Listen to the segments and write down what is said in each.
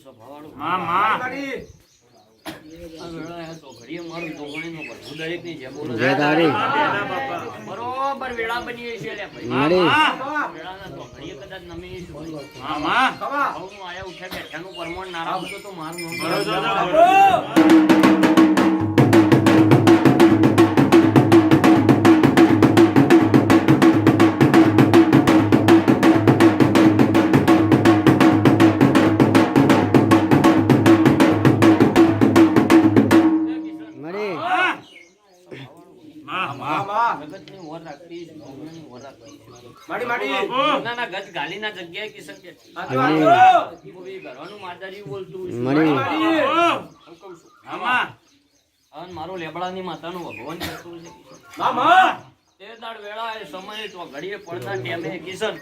સ્વભાવવાળું માં માં આ વેળા તો ઘડીએ મારું જોગણીનું બધું દરેકની જે બોલે જય તારી બરોબર વેળા બનીએ છે લે ભાઈ મારી વેળાના તો ઘડીએ કદાચ નમી છું માં માં હું આયા ઉઠે બેઠાનું પરમણ નારામ તો મારું નામ મારો લેબડાની માતાનું ભગવાન કરતું છે તે દાડ વેળા એ સમય તો ઘડીએ પડતા ટેમે કિશન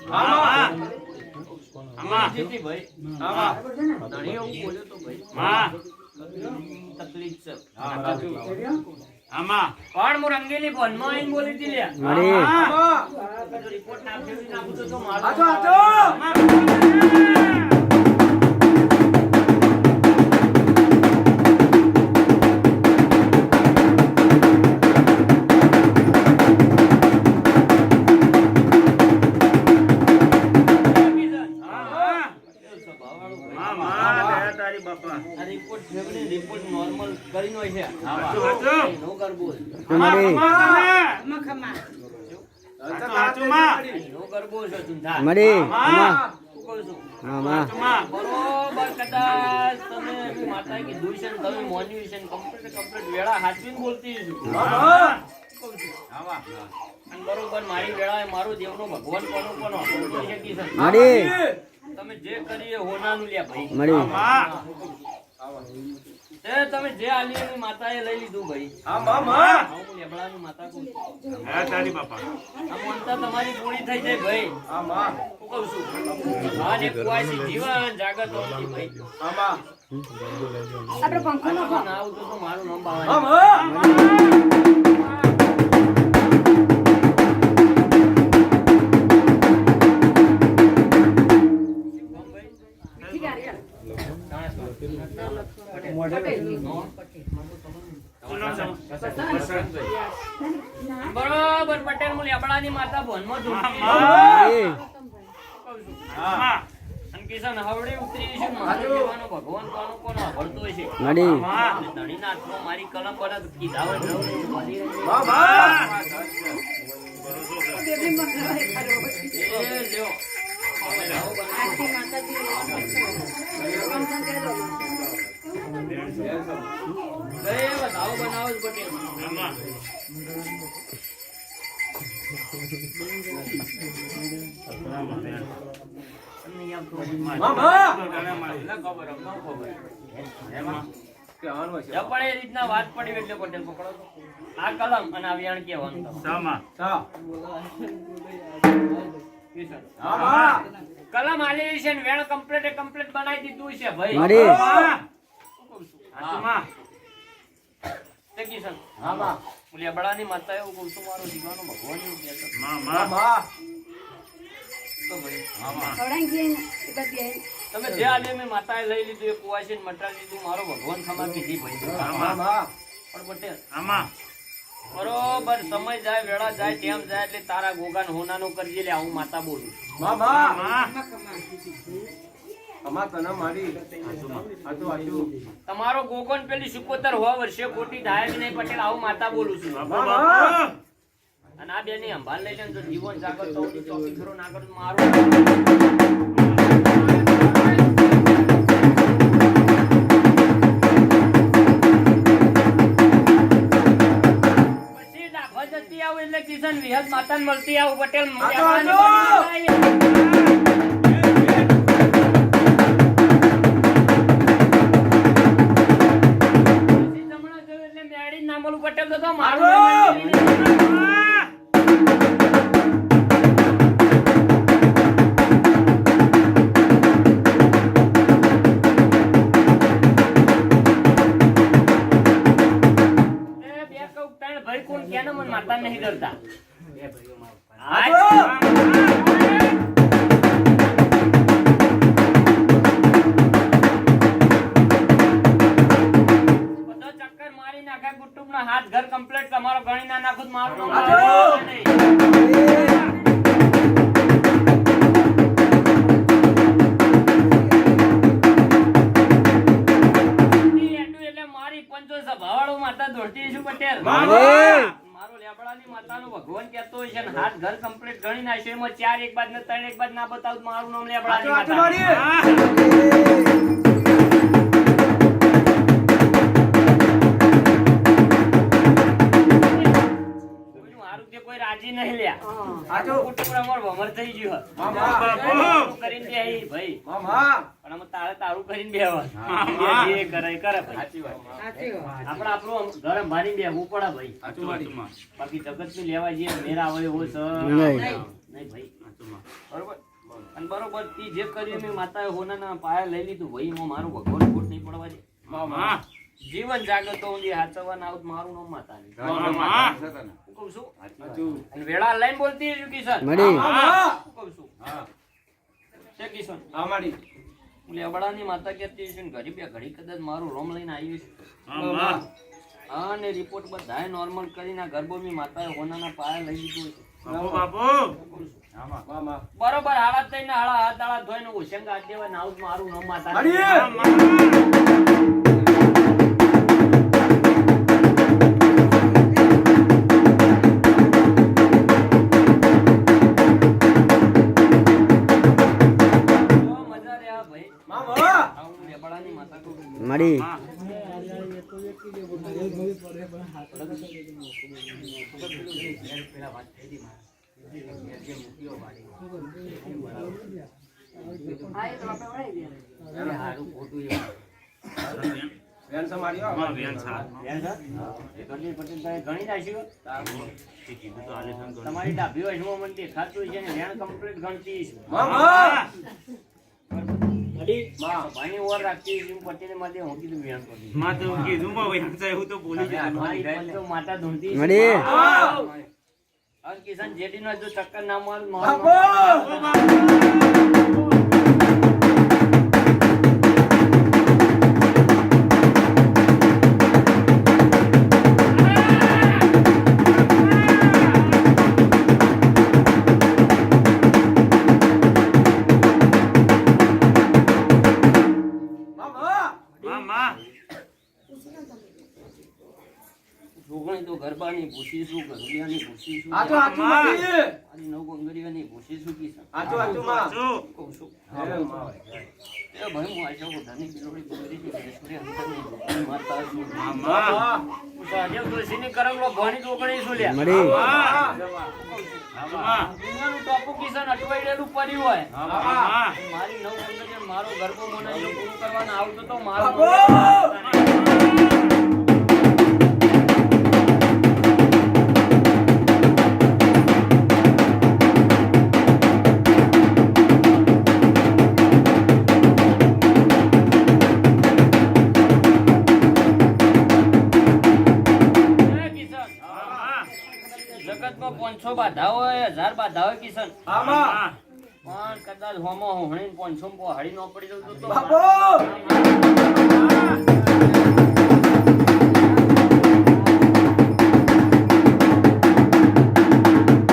જીતી ભાઈ ધણી એવું બોલ્યો તો ભાઈ તકલીફ છે આમાં પણ હું રંગેલી ફોનમાં આવીને બોલી હતી લે મારી રિપોર્ટ નાખું તો મારો રિપોર્ટ નોર્મલ કરીને હોય છે નો કરબો મારી નો કરબો છે તુંધા મારી મામા બરોબર કદાચ તમે માતા કીધું છે ને તમે મોન્યું છે ને કમ્પ્લીટ વેળા હાચવીને બોલતી અને બરોબર મારી વેળા એ મારો દેવનો ભગવાન કોનો મારી તમે જે કરીએ હોનાનું લ્યા ભાઈ મારી તમે જે આલી એની માતાએ લઈ લીધું ભાઈ હું લેબડાની માતા કહું તારી બાપા આ મનતા તમારી પૂરી થઈ જાય ભાઈ હું કહું છું અને કુવાસી જીવન જાગત હોતી ભાઈ આપણે પંખો નો ના આવતું તો મારું નામ બાવા બરોબર પટેલ મુ લેબડાની માતા ભવનમાં કિશન હવડી ઉતરી છે મહાદેવનો ભગવાન કોનો ભરતો છે મારી ધણીના હાથમાં મારી કલમ પર કીધાવત બનાવો પટેલ પણ એ રીતના વાત પડી એટલે પટેલ પકડો આ કલમ અને આ વ્યાણ કેવાનું કલમ આલી છે ને વેણ કમ્પ્લીટ બનાવી દીધું છે ભાઈ મારી લેબડાની માતા એવું કહું છું મારો જીવાનો ભગવાન એવું કહેતો તમે જે આલે મેં માતાએ લઈ લીધું એ કુવાસી મટાડી દીધું મારો ભગવાન ખમા કીધી ભાઈ પણ પટેલ બરોબર સમય જાય વેળા જાય ટેમ જાય એટલે તારા ગોગાન હોનાનો કરજે લે હું માતા બોલું તમારો ગોગન પેલી 77 વર્ષે ખોટી થાય નહીં પટેલ આવું માતા બોલું છું અને આ બેની સંભાળ લઈ લે તો જીવન જાગર તો ખરો ના કરું મારું પછી દાખવા જતી આવું એટલે કિશન વિહત માતાને મળતી આવું પટેલ પટેલ તો મારું ભાઈ કોણ ક્યાં મન માતા નહીં કરતા પાણી ના નાખું તો મારું નામ આજો! આવે નહીં. એટલે મારી પંચો સભાવાળો માતા દોડતી છું પટેલ માડી મારો લેબડાની માતાનો ભગવાન કહેતો હોય છે ને હાથ ઘર કમ્પ્લીટ ગણી નાખ્યો એમાં 4 એક બાદ ને 3 એક બાદ ના બતાવું તો મારું નામ લેબડાની આજો, માતા કોઈનું હારું કે કોઈ રાજી નહીં લ્યા આજો! કુટુંબ અમાર ભમર થઈ ગયું મામા! તારું કરીને બે અહીં ભાઈ મામા! પણ અમે તારે તારું કરીને બેહવાનું. મામા! જે કરે એ કરે ભાઈ આપણે આપણું ઘર અંબારી બેહવું પડે ભાઈ સાચું વાચુમાં. બાકી જગતની લેવા જઈએ મેર આવે એવો છે નહીં. નહીં ભાઈ સાચુમાં. બરોબર અને બરોબર તી જે કર્યું મેં માતાએ હોનાના પાયા લઈ લીધું ભાઈ એમાં મારું ભગવાન ખોટ નહીં પડવા દે મામા! જીવન જાગતો ઊંધી હાચવવા ના આવત મારું નામ માતા નહીં મામા! હું કહું છું અને વેળા લઈને બોલતી હશું કિશન માડી મામા! હું કહું છું હા. છે કિશન હા, માડી. લેબડાની માતા કહેતી હશે ને ઘડી બે ઘડી કદાચ મારું રોમ લઈને આવ્યું છે મામા! અને રિપોર્ટ બધાએ નોર્મલ કરીને આ ગર્ભોની માતાએ હોનાના પાયા લઈ લીધું છે બાપુ બાપુ! મામા! બરોબર હાડા થઈને હાડા હાથ દાડા ધોઈને ઓશંગ ગાડી દેવા નાવ મારું નામ માતા માડી! મજા રે આ ભાઈ મામા! આવું લેબડાની માતા કહું માડી હારું ખોટું એવું. વેણ છે મારી, હો. મામા વેણ સા. બેન સર, એ ગણેશ પટેલ ભાઈ ગણી નાખ્યું તે કીધું તો આલે સંગ ગણું. તમારી ડાભી વચમાં મને દેખાતું હોય છે ને વેણ કમ્પ્લીટ ગણતી છે મામા! ભાઈની ઓર રાખતી છે પટેલ માટે હું કીધું વેણ કરી માં તો કીધું બા વેણ છે એવું તો બોલી જ મારી પંચો માતા ધૂંધી છે. માડી હવે કિશન જેડીનો જો ચક્કર ના મારું બાપુ! મામા! મામા! છોકરી તો ગરબાની ભૂસી શું ગરબિયાની ભૂસી શું આજો, આજો, માડી! આની નવ ગંગડીઓની ભૂસી શું કિશન આજો, આજો, માં. સાચું. કહું છું હે, માં. એ ભાઈ હું આશા બધાની કિલોડી ગંગડી છે ઈશ્વરી અંતરની ભૂખની માતા છું મામા! મામા! સાહેબ તુલસીની કરમલો ભણી ચોકડી શું લ્યા માડી મામા! દુનિયાનું ટોપુ કિશન અટવાયેલું પડ્યું હોય મામા! મારી નવ ગંગડીઓ મારો ગરબો મનાવીને પૂરું કરવાના આવતો તો મારો બાપુ! જગતમાં 500 બાધા હોય 1000 બાધા હોય કિશન મામા! મામા! પણ કદાચ હોમો હોણી 500 પહાડી નો પડી જતો તો બાપુ!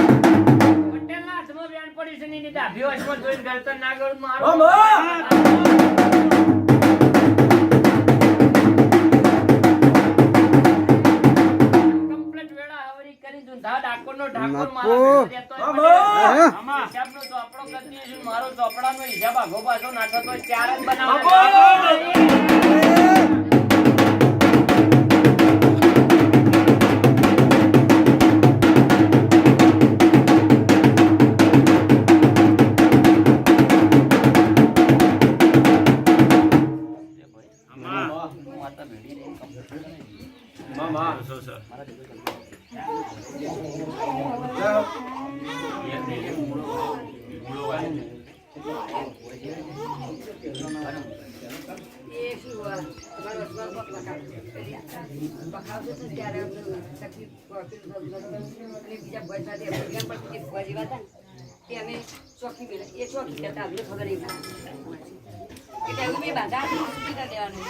પટેલના હાથમાં બેન પડી છે ને એની ડાભી વચમાં જોઈને ગળતર ના ગળું મારું મામા! કમ્પ્લીટ વેળા હવરી કરી દુંધા ડાકોરનો ઢાકોર બાપુ. મારા ઘરે રહેતો હોય મામા. પટેલ. મામા! હિસાબનો ચોપડો કરતી હશે ને મારો ચોપડાનો હિસાબ આગો પાછો નાખો તો 4 જ બાપુ. બનાવવાનો મામા! માતા ભેડી રહીને complete બનાવી. મામા! સો સર. ચોકી એ ચોકી કહેતા અમને ખબર નહીં એટલે એવું મેં બાધા આપી સુતી કરી દેવાનું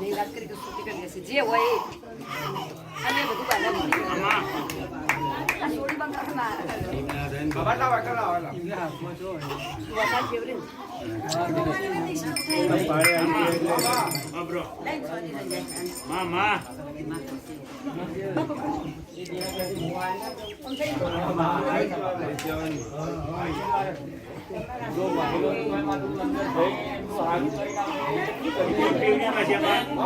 ની વાત કરી કે સુતી કરી દેશે જે હોય એ. અને બધું બાધા મૂકી દેવાનું. આ સોડી બંધ મામા મારું